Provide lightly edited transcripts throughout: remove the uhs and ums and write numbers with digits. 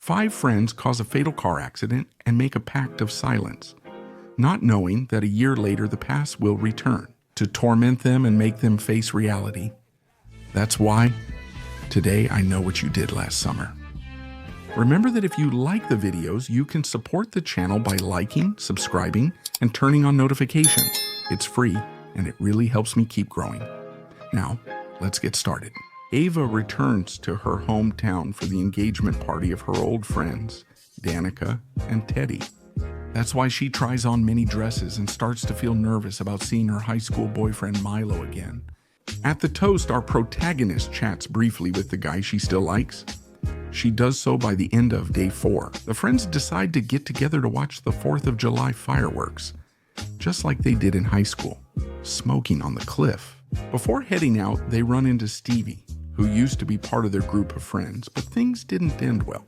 5 friends cause a fatal car accident and make a pact of silence, not knowing that a year later the past will return to torment them and make them face reality. That's why today I know what you did last summer. Remember that if you like the videos, you can support the channel by liking, subscribing, and turning on notifications. It's free and it really helps me keep growing. Now, let's get started. Ava returns to her hometown for the engagement party of her old friends, Danica and Teddy. That's why she tries on many dresses and starts to feel nervous about seeing her high school boyfriend Milo again. At the toast, our protagonist chats briefly with the guy she still likes. She does so by the end of day 4. The friends decide to get together to watch the 4th of July fireworks, just like they did in high school, smoking on the cliff. Before heading out, they run into Stevie, who used to be part of their group of friends, but things didn't end well.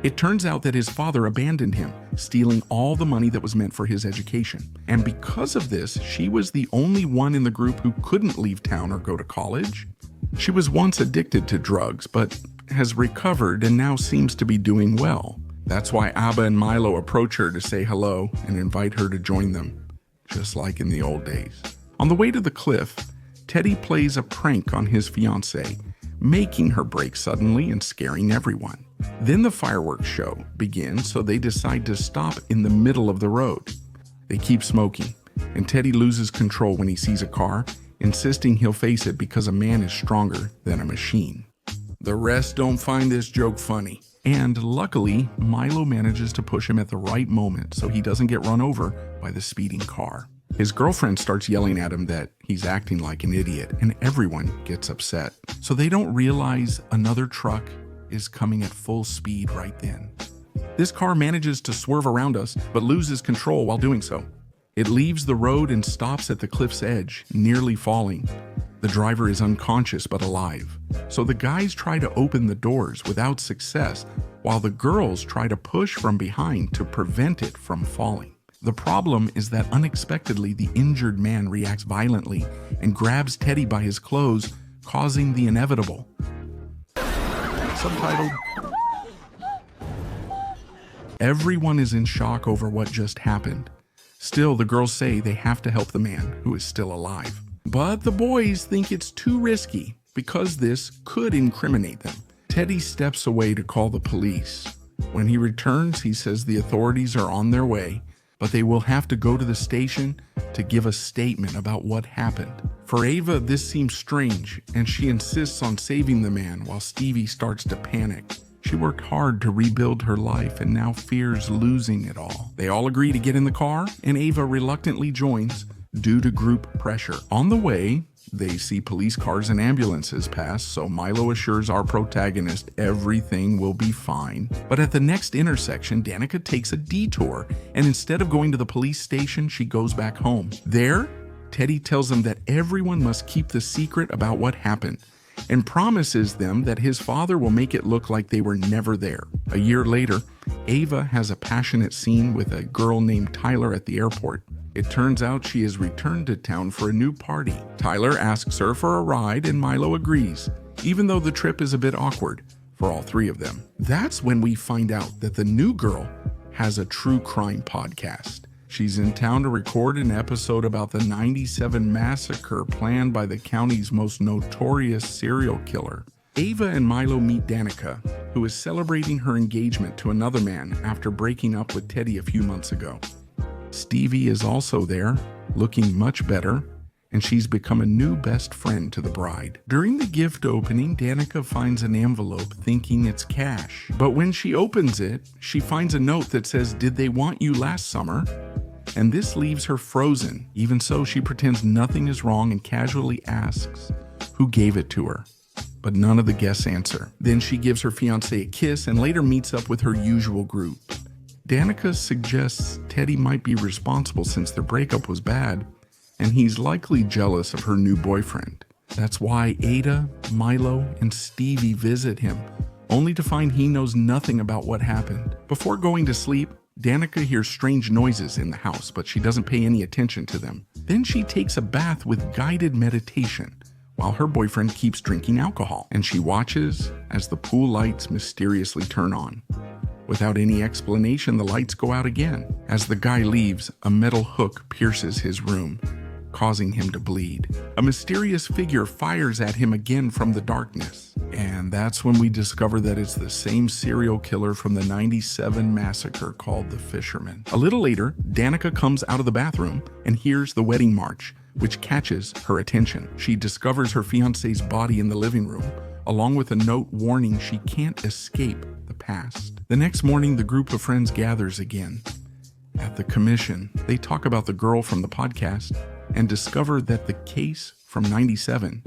It turns out that his father abandoned him, stealing all the money that was meant for his education. And because of this, she was the only one in the group who couldn't leave town or go to college. She was once addicted to drugs, but has recovered and now seems to be doing well. That's why Abba and Milo approach her to say hello and invite her to join them, just like in the old days. On the way to the cliff, Teddy plays a prank on his fiancée, making her break suddenly and scaring everyone. Then the fireworks show begins, so they decide to stop in the middle of the road. They keep smoking, and Teddy loses control when he sees a car, insisting he'll face it because a man is stronger than a machine. The rest don't find this joke funny, and luckily, Milo manages to push him at the right moment so he doesn't get run over by the speeding car. His girlfriend starts yelling at him that he's acting like an idiot, and everyone gets upset. So they don't realize another truck is coming at full speed right then. This car manages to swerve around us, but loses control while doing so. It leaves the road and stops at the cliff's edge, nearly falling. The driver is unconscious but alive. So the guys try to open the doors without success, while the girls try to push from behind to prevent it from falling. The problem is that unexpectedly the injured man reacts violently and grabs Teddy by his clothes, causing the inevitable. Subtitled, everyone is in shock over what just happened. Still, the girls say they have to help the man, who is still alive. But the boys think it's too risky because this could incriminate them. Teddy steps away to call the police. When he returns, he says the authorities are on their way, but they will have to go to the station to give a statement about what happened. For Ava, this seems strange, and she insists on saving the man while Stevie starts to panic. She worked hard to rebuild her life and now fears losing it all. They all agree to get in the car, and Ava reluctantly joins due to group pressure. On the way, they see police cars and ambulances pass, so Milo assures our protagonist everything will be fine. But at the next intersection, Danica takes a detour, and instead of going to the police station, she goes back home. There, Teddy tells them that everyone must keep the secret about what happened, and promises them that his father will make it look like they were never there. A year later, Ava has a passionate scene with a girl named Tyler at the airport. It turns out she has returned to town for a new party. Tyler asks her for a ride and Milo agrees, even though the trip is a bit awkward for all 3 of them. That's when we find out that the new girl has a true crime podcast. She's in town to record an episode about the '97 massacre planned by the county's most notorious serial killer. Ava and Milo meet Danica, who is celebrating her engagement to another man after breaking up with Teddy a few months ago. Stevie is also there, looking much better, and she's become a new best friend to the bride. During the gift opening, Danica finds an envelope thinking it's cash. But when she opens it, she finds a note that says, "Did they want you last summer?" And this leaves her frozen. Even so, she pretends nothing is wrong and casually asks who gave it to her. But none of the guests answer. Then she gives her fiancé a kiss and later meets up with her usual group. Danica suggests Teddy might be responsible since their breakup was bad, and he's likely jealous of her new boyfriend. That's why Ada, Milo, and Stevie visit him, only to find he knows nothing about what happened. Before going to sleep, Danica hears strange noises in the house, but she doesn't pay any attention to them. Then she takes a bath with guided meditation, while her boyfriend keeps drinking alcohol, and she watches as the pool lights mysteriously turn on. Without any explanation, the lights go out again. As the guy leaves, a metal hook pierces his room, causing him to bleed. A mysterious figure fires at him again from the darkness. And that's when we discover that it's the same serial killer from the '97 massacre called The Fisherman. A little later, Danica comes out of the bathroom and hears the wedding march, which catches her attention. She discovers her fiancé's body in the living room, along with a note warning she can't escape the past. The next morning, the group of friends gathers again. At the commission, they talk about the girl from the podcast and discover that the case from '97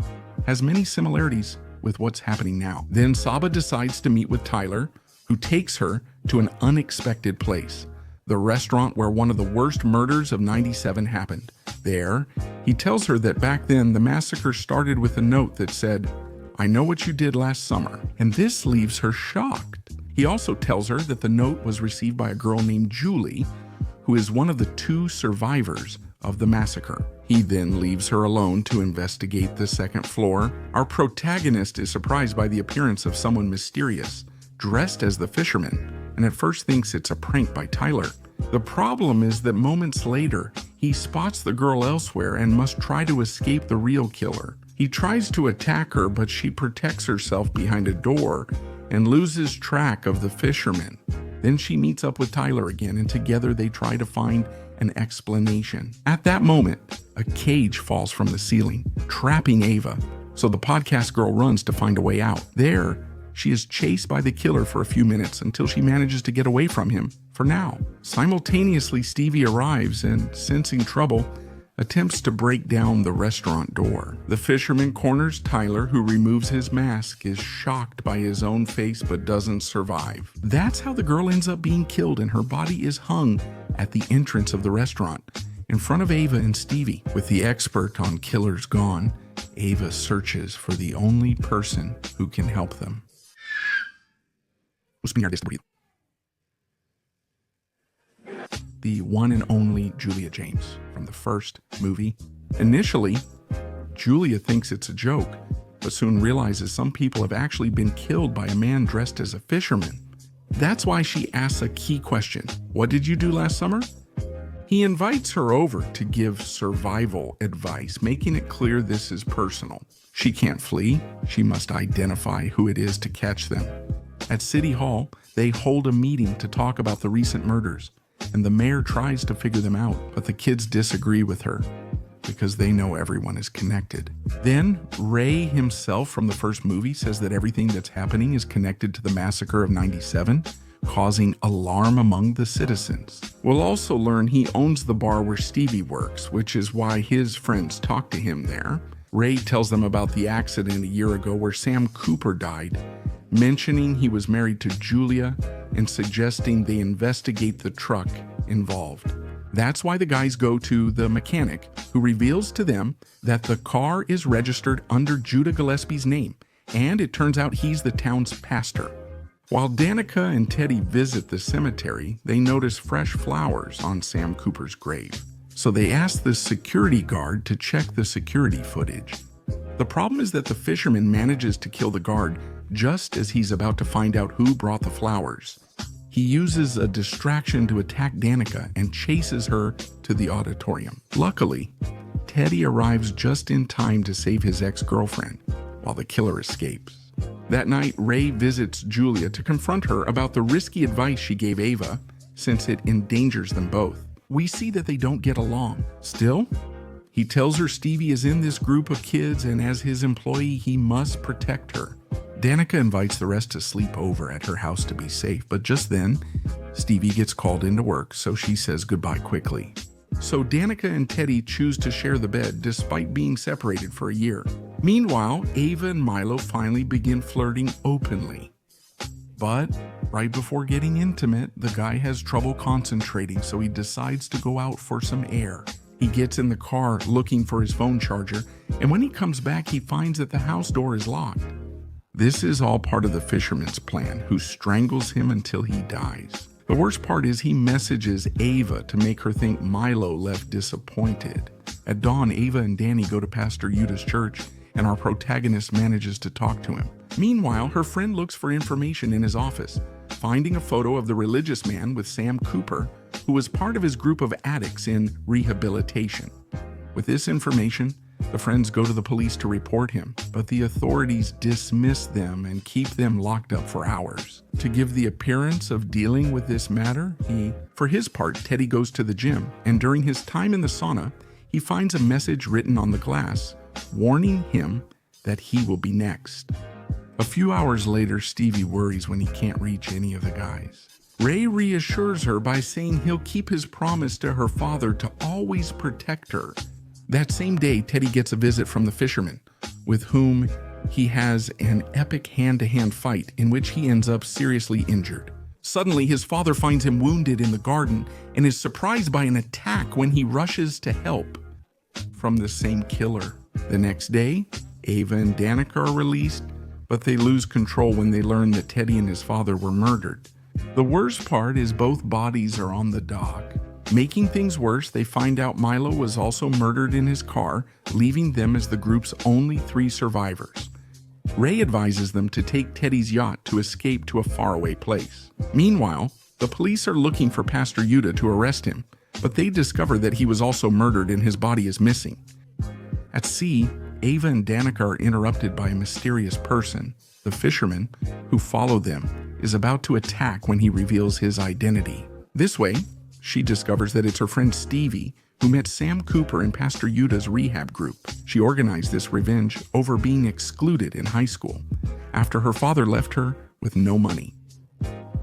has many similarities with what's happening now. Then Saba decides to meet with Tyler, who takes her to an unexpected place, the restaurant where one of the worst murders of '97 happened. There, he tells her that back then the massacre started with a note that said, "I know what you did last summer," and this leaves her shocked. He also tells her that the note was received by a girl named Julie, who is one of the 2 survivors of the massacre. He then leaves her alone to investigate the second floor. Our protagonist is surprised by the appearance of someone mysterious, dressed as the fisherman, and at first thinks it's a prank by Tyler. The problem is that moments later, he spots the girl elsewhere and must try to escape the real killer. He tries to attack her, but she protects herself behind a door and loses track of the fisherman. Then she meets up with Tyler again, and together they try to find an explanation. At that moment, a cage falls from the ceiling, trapping Ava, so the podcast girl runs to find a way out. There, she is chased by the killer for a few minutes until she manages to get away from him for now. Simultaneously, Stevie arrives and, sensing trouble, attempts to break down the restaurant door. The fisherman corners Tyler, who removes his mask, is shocked by his own face but doesn't survive. That's how the girl ends up being killed, and her body is hung at the entrance of the restaurant, in front of Ava and Stevie. With the expert on killers gone, Ava searches for the only person who can help them. The one and only Julia James from the first movie. Initially, Julia thinks it's a joke, but soon realizes some people have actually been killed by a man dressed as a fisherman. That's why she asks a key question. What did you do last summer? He invites her over to give survival advice, making it clear this is personal. She can't flee. She must identify who it is to catch them. At City Hall, they hold a meeting to talk about the recent murders, and the mayor tries to figure them out, but the kids disagree with her because they know everyone is connected. Then Ray himself from the first movie says that everything that's happening is connected to the massacre of '97, causing alarm among the citizens. We'll also learn he owns the bar where Stevie works, which is why his friends talk to him there. Ray tells them about the accident a year ago where Sam Cooper died, mentioning he was married to Julia and suggesting they investigate the truck involved. That's why the guys go to the mechanic, who reveals to them that the car is registered under Judah Gillespie's name, and it turns out he's the town's pastor. While Danica and Teddy visit the cemetery, they notice fresh flowers on Sam Cooper's grave. So they ask the security guard to check the security footage. The problem is that the fisherman manages to kill the guard just as he's about to find out who brought the flowers. He uses a distraction to attack Danica and chases her to the auditorium. Luckily, Teddy arrives just in time to save his ex-girlfriend while the killer escapes. That night, Ray visits Julia to confront her about the risky advice she gave Ava, since it endangers them both. We see that they don't get along. Still, he tells her Stevie is in this group of kids, and as his employee, he must protect her. Danica invites the rest to sleep over at her house to be safe, but just then, Stevie gets called into work, so she says goodbye quickly. So Danica and Teddy choose to share the bed despite being separated for a year. Meanwhile, Ava and Milo finally begin flirting openly. But right before getting intimate, the guy has trouble concentrating, so he decides to go out for some air. He gets in the car looking for his phone charger, and when he comes back, he finds that the house door is locked. This is all part of the fisherman's plan, who strangles him until he dies. The worst part is he messages Ava to make her think Milo left disappointed. At dawn, Ava and Danny go to Pastor Yudah's church, and our protagonist manages to talk to him. Meanwhile, her friend looks for information in his office, finding a photo of the religious man with Sam Cooper, who was part of his group of addicts in rehabilitation. With this information, the friends go to the police to report him, but the authorities dismiss them and keep them locked up for hours. To give the appearance of dealing with this matter, for his part, Teddy goes to the gym, and during his time in the sauna, he finds a message written on the glass, warning him that he will be next. A few hours later, Stevie worries when he can't reach any of the guys. Ray reassures her by saying he'll keep his promise to her father to always protect her. That same day, Teddy gets a visit from the fisherman, with whom he has an epic hand-to-hand fight in which he ends up seriously injured. Suddenly, his father finds him wounded in the garden and is surprised by an attack when he rushes to help from the same killer. The next day, Ava and Danica are released, but they lose control when they learn that Teddy and his father were murdered. The worst part is both bodies are on the dock. Making things worse, they find out Milo was also murdered in his car, leaving them as the group's only 3 survivors. Ray advises them to take Teddy's yacht to escape to a faraway place. Meanwhile, the police are looking for Pastor Yuta to arrest him, but they discover that he was also murdered and his body is missing. At sea, Ava and Danica are interrupted by a mysterious person. The fisherman, who followed them, is about to attack when he reveals his identity. This way, she discovers that it's her friend Stevie, who met Sam Cooper in Pastor Yuta's rehab group. She organized this revenge over being excluded in high school, after her father left her with no money.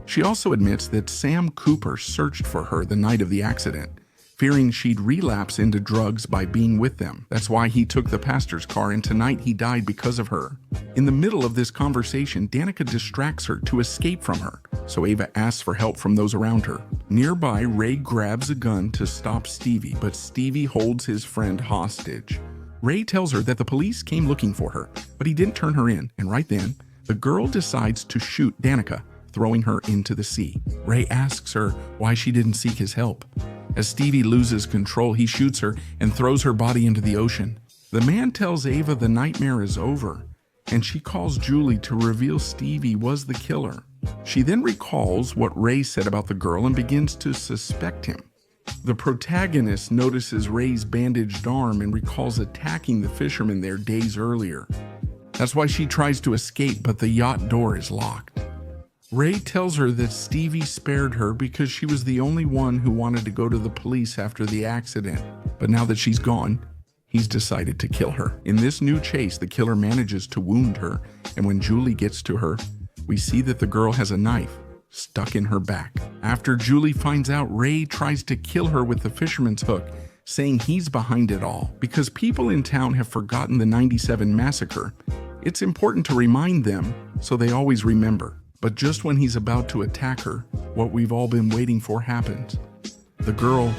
She also admits that Sam Cooper searched for her the night of the accident, fearing she'd relapse into drugs by being with them. That's why he took the pastor's car, and tonight he died because of her. In the middle of this conversation, Danica distracts her to escape from her, so Ava asks for help from those around her. Nearby, Ray grabs a gun to stop Stevie, but Stevie holds his friend hostage. Ray tells her that the police came looking for her, but he didn't turn her in, and right then, the girl decides to shoot Danica, throwing her into the sea. Ray asks her why she didn't seek his help. As Stevie loses control, he shoots her and throws her body into the ocean. The man tells Ava the nightmare is over, and she calls Julie to reveal Stevie was the killer. She then recalls what Ray said about the girl and begins to suspect him. The protagonist notices Ray's bandaged arm and recalls attacking the fisherman there days earlier. That's why she tries to escape, but the yacht door is locked. Ray tells her that Stevie spared her because she was the only one who wanted to go to the police after the accident. But now that she's gone, he's decided to kill her. In this new chase, the killer manages to wound her, and when Julie gets to her, we see that the girl has a knife stuck in her back. After Julie finds out, Ray tries to kill her with the fisherman's hook, saying he's behind it all. Because people in town have forgotten the '97 massacre, it's important to remind them so they always remember. But just when he's about to attack her, what we've all been waiting for happens. The girl,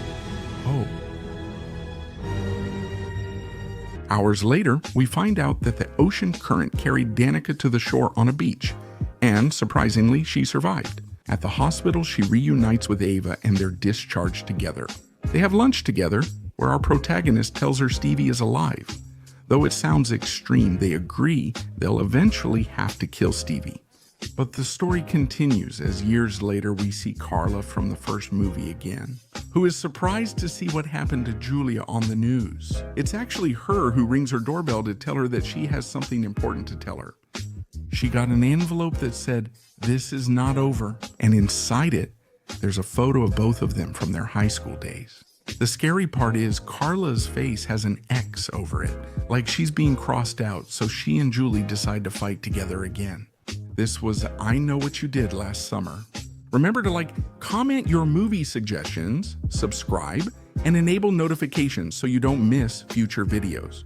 Hours later, we find out that the ocean current carried Danica to the shore on a beach, and surprisingly, she survived. At the hospital, she reunites with Ava and they're discharged together. They have lunch together, where our protagonist tells her Stevie is alive. Though it sounds extreme, they agree they'll eventually have to kill Stevie. But the story continues as years later we see Carla from the first movie again, who is surprised to see what happened to Julia on the news. It's actually her who rings her doorbell to tell her that she has something important to tell her. She got an envelope that said, "This is not over," and inside it, there's a photo of both of them from their high school days. The scary part is Carla's face has an X over it, like she's being crossed out, so she and Julie decide to fight together again. This was I Know What You Did last summer. Remember to comment your movie suggestions, subscribe, and enable notifications so you don't miss future videos.